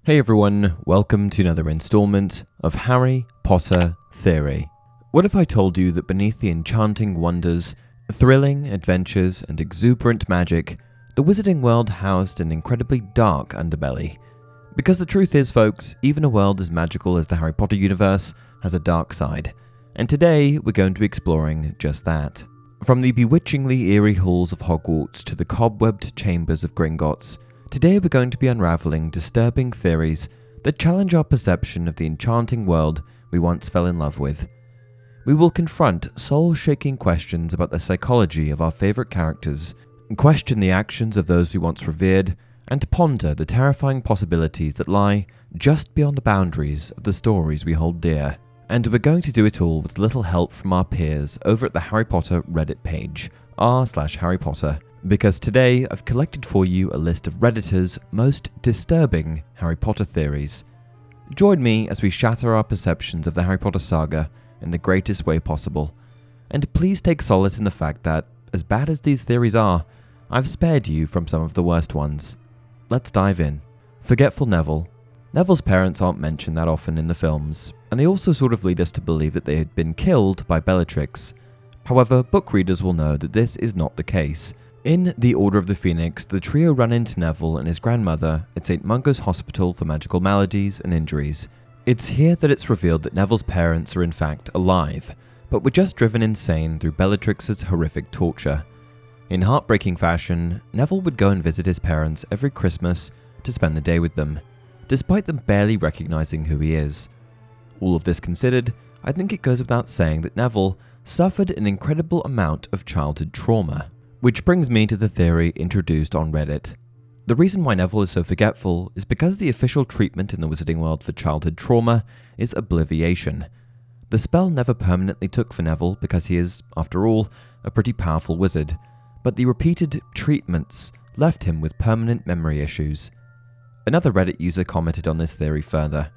Hey everyone, welcome to another installment of Harry Potter Theory. What if I told you that beneath the enchanting wonders, thrilling adventures, and exuberant magic, the wizarding world housed an incredibly dark underbelly? Because the truth is, folks, even a world as magical as the Harry Potter universe has a dark side, and today we're going to be exploring just that. From the bewitchingly eerie halls of Hogwarts to the cobwebbed chambers of Gringotts, today we're going to be unravelling disturbing theories that challenge our perception of the enchanting world we once fell in love with. We will confront soul-shaking questions about the psychology of our favourite characters, question the actions of those we once revered, and ponder the terrifying possibilities that lie just beyond the boundaries of the stories we hold dear. And we're going to do it all with little help from our peers over at the Harry Potter Reddit page, r/harrypotter. Because today I've collected for you a list of Redditor's most disturbing Harry Potter theories. Join me as we shatter our perceptions of the Harry Potter saga in the greatest way possible. And please take solace in the fact that, as bad as these theories are, I've spared you from some of the worst ones. Let's dive in. Forgetful Neville. Neville's parents aren't mentioned that often in the films, and they also sort of lead us to believe that they had been killed by Bellatrix. However, book readers will know that this is not the case. In The Order of the Phoenix, the trio run into Neville and his grandmother at St. Mungo's Hospital for Magical Maladies and Injuries. It's here that it's revealed that Neville's parents are in fact alive, but were just driven insane through Bellatrix's horrific torture. In heartbreaking fashion, Neville would go and visit his parents every Christmas to spend the day with them, despite them barely recognizing who he is. All of this considered, I think it goes without saying that Neville suffered an incredible amount of childhood trauma. Which brings me to the theory introduced on Reddit. The reason why Neville is so forgetful is because the official treatment in the wizarding world for childhood trauma is obliviation. The spell never permanently took for Neville because he is, after all, a pretty powerful wizard, but the repeated treatments left him with permanent memory issues. Another Reddit user commented on this theory further.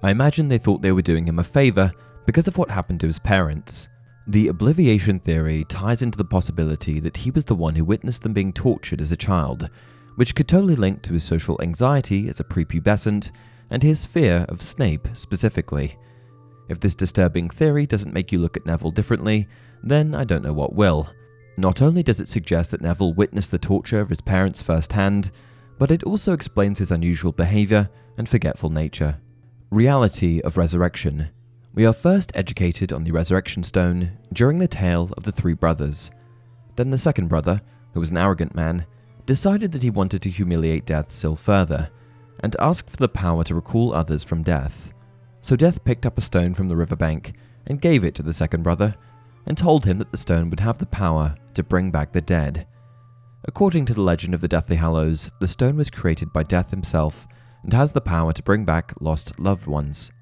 I imagine they thought they were doing him a favour because of what happened to his parents. The obliviation theory ties into the possibility that he was the one who witnessed them being tortured as a child, which could totally link to his social anxiety as a prepubescent and his fear of Snape specifically. If this disturbing theory doesn't make you look at Neville differently, then I don't know what will. Not only does it suggest that Neville witnessed the torture of his parents firsthand, but it also explains his unusual behaviour and forgetful nature. Reality of resurrection. We are first educated on the Resurrection Stone during the tale of the three brothers. Then the second brother, who was an arrogant man, decided that he wanted to humiliate Death still further, and asked for the power to recall others from death. So Death picked up a stone from the riverbank and gave it to the second brother, and told him that the stone would have the power to bring back the dead. According to the legend of the Deathly Hallows, the stone was created by Death himself, and has the power to bring back lost loved ones.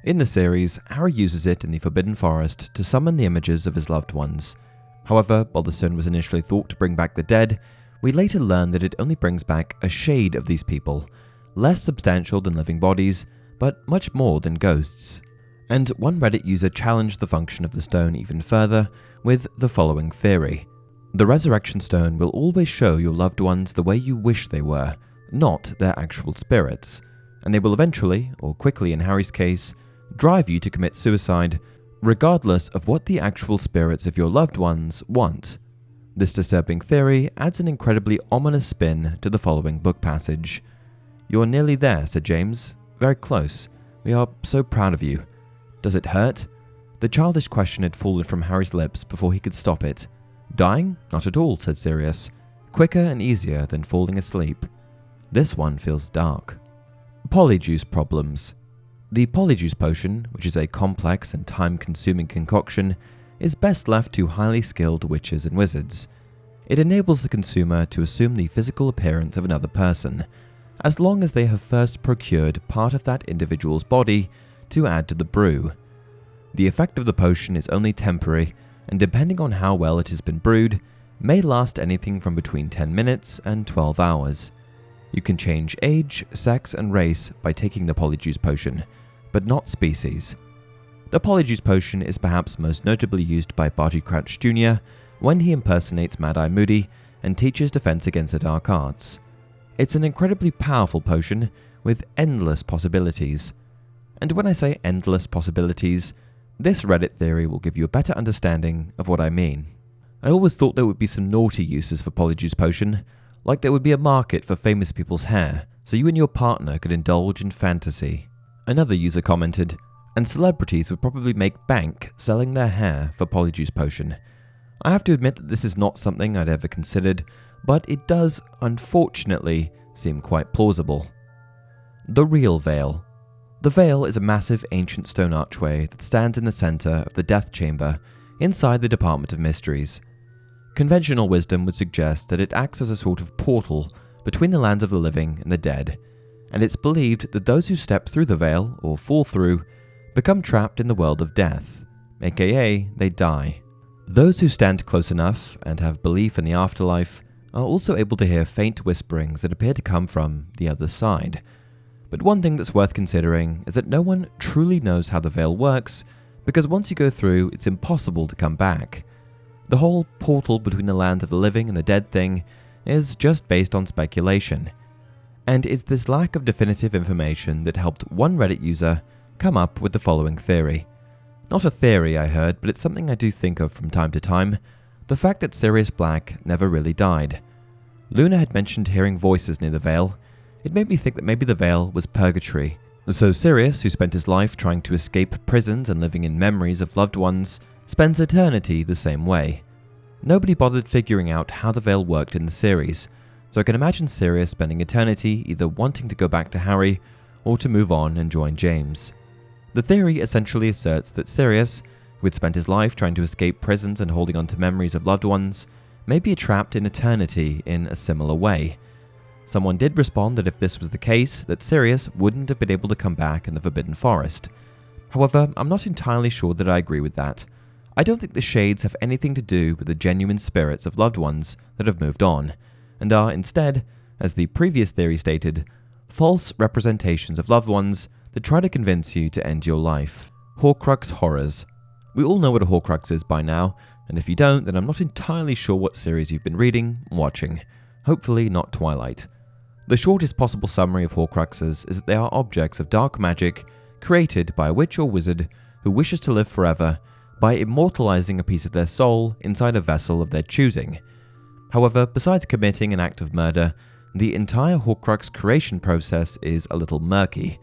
In the series, Harry uses it in the Forbidden Forest to summon the images of his loved ones. However, while the stone was initially thought to bring back the dead, we later learn that it only brings back a shade of these people, less substantial than living bodies, but much more than ghosts. And one Reddit user challenged the function of the stone even further with the following theory. The Resurrection Stone will always show your loved ones the way you wish they were, not their actual spirits, and they will eventually, or quickly in Harry's case, drive you to commit suicide, regardless of what the actual spirits of your loved ones want. This disturbing theory adds an incredibly ominous spin to the following book passage. "You're nearly there," said James. "Very close. We are so proud of you. Does it hurt?" The childish question had fallen from Harry's lips before he could stop it. "Dying? Not at all," said Sirius. "Quicker and easier than falling asleep." This one feels dark. Polyjuice problems. The Polyjuice potion, which is a complex and time-consuming concoction, is best left to highly skilled witches and wizards. It enables the consumer to assume the physical appearance of another person, as long as they have first procured part of that individual's body to add to the brew. The effect of the potion is only temporary, and depending on how well it has been brewed, may last anything from between 10 minutes and 12 hours. You can change age, sex, and race by taking the Polyjuice potion, but not species. The Polyjuice potion is perhaps most notably used by Barty Crouch Jr. when he impersonates Mad-Eye Moody and teaches defense against the dark arts. It's an incredibly powerful potion, with endless possibilities. And when I say endless possibilities, this Reddit theory will give you a better understanding of what I mean. I always thought there would be some naughty uses for Polyjuice Potion, like there would be a market for famous people's hair, so you and your partner could indulge in fantasy. Another user commented, and celebrities would probably make bank selling their hair for Polyjuice Potion. I have to admit that this is not something I'd ever considered, but it does, unfortunately, seem quite plausible. The real veil. The veil is a massive ancient stone archway that stands in the center of the Death Chamber inside the Department of Mysteries. Conventional wisdom would suggest that it acts as a sort of portal between the lands of the living and the dead, and it's believed that those who step through the veil, or fall through, become trapped in the world of death, aka they die. Those who stand close enough and have belief in the afterlife are also able to hear faint whisperings that appear to come from the other side. But one thing that's worth considering is that no one truly knows how the veil works, because once you go through, it's impossible to come back. The whole portal between the land of the living and the dead thing is just based on speculation. And it's this lack of definitive information that helped one Reddit user come up with the following theory. Not a theory, I heard, but it's something I do think of from time to time: the fact that Sirius Black never really died. Luna had mentioned hearing voices near the veil. It made me think that maybe the veil was purgatory. So Sirius, who spent his life trying to escape prisons and living in memories of loved ones, spends eternity the same way. Nobody bothered figuring out how the veil worked in the series, so I can imagine Sirius spending eternity either wanting to go back to Harry or to move on and join James. The theory essentially asserts that Sirius, who had spent his life trying to escape prisons and holding on to memories of loved ones, may be trapped in eternity in a similar way. Someone did respond that if this was the case, that Sirius wouldn't have been able to come back in the Forbidden Forest. However, I'm not entirely sure that I agree with that. I don't think the shades have anything to do with the genuine spirits of loved ones that have moved on, and are instead, as the previous theory stated, false representations of loved ones that try to convince you to end your life. Horcrux horrors. We all know what a Horcrux is by now, and if you don't, then I'm not entirely sure what series you've been reading and watching. Hopefully not Twilight. The shortest possible summary of Horcruxes is that they are objects of dark magic created by a witch or wizard who wishes to live forever by immortalizing a piece of their soul inside a vessel of their choosing. However, besides committing an act of murder, the entire Horcrux creation process is a little murky.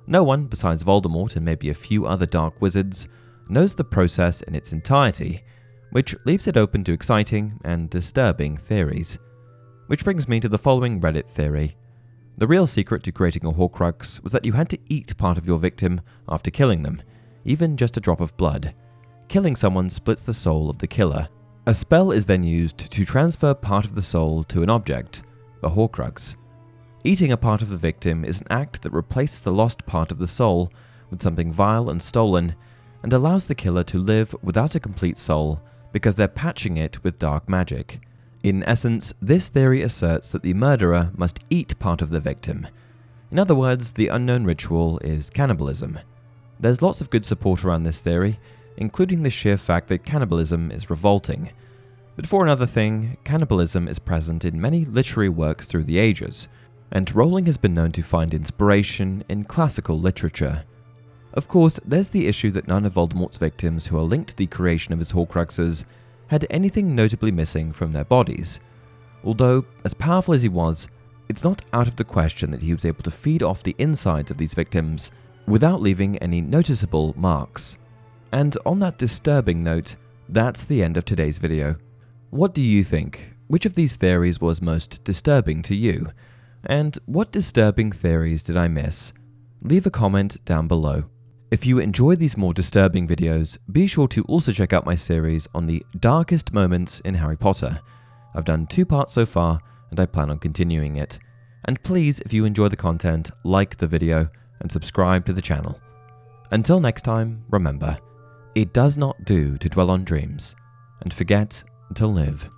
No one, besides Voldemort and maybe a few other dark wizards, knows the process in its entirety, which leaves it open to exciting and disturbing theories. Which brings me to the following Reddit theory. The real secret to creating a Horcrux was that you had to eat part of your victim after killing them, even just a drop of blood. Killing someone splits the soul of the killer. A spell is then used to transfer part of the soul to an object, a Horcrux. Eating a part of the victim is an act that replaces the lost part of the soul with something vile and stolen, and allows the killer to live without a complete soul because they're patching it with dark magic. In essence, this theory asserts that the murderer must eat part of the victim. In other words, the unknown ritual is cannibalism. There's lots of good support around this theory, including the sheer fact that cannibalism is revolting. But for another thing, cannibalism is present in many literary works through the ages, and Rowling has been known to find inspiration in classical literature. Of course, there's the issue that none of Voldemort's victims who are linked to the creation of his Horcruxes had anything notably missing from their bodies. Although, as powerful as he was, it's not out of the question that he was able to feed off the insides of these victims without leaving any noticeable marks. And on that disturbing note, that's the end of today's video. What do you think? Which of these theories was most disturbing to you? And what disturbing theories did I miss? Leave a comment down below. If you enjoy these more disturbing videos, be sure to also check out my series on the darkest moments in Harry Potter. I've done 2 parts so far, and I plan on continuing it. And please, if you enjoy the content, like the video and subscribe to the channel. Until next time, remember, it does not do to dwell on dreams and forget to live.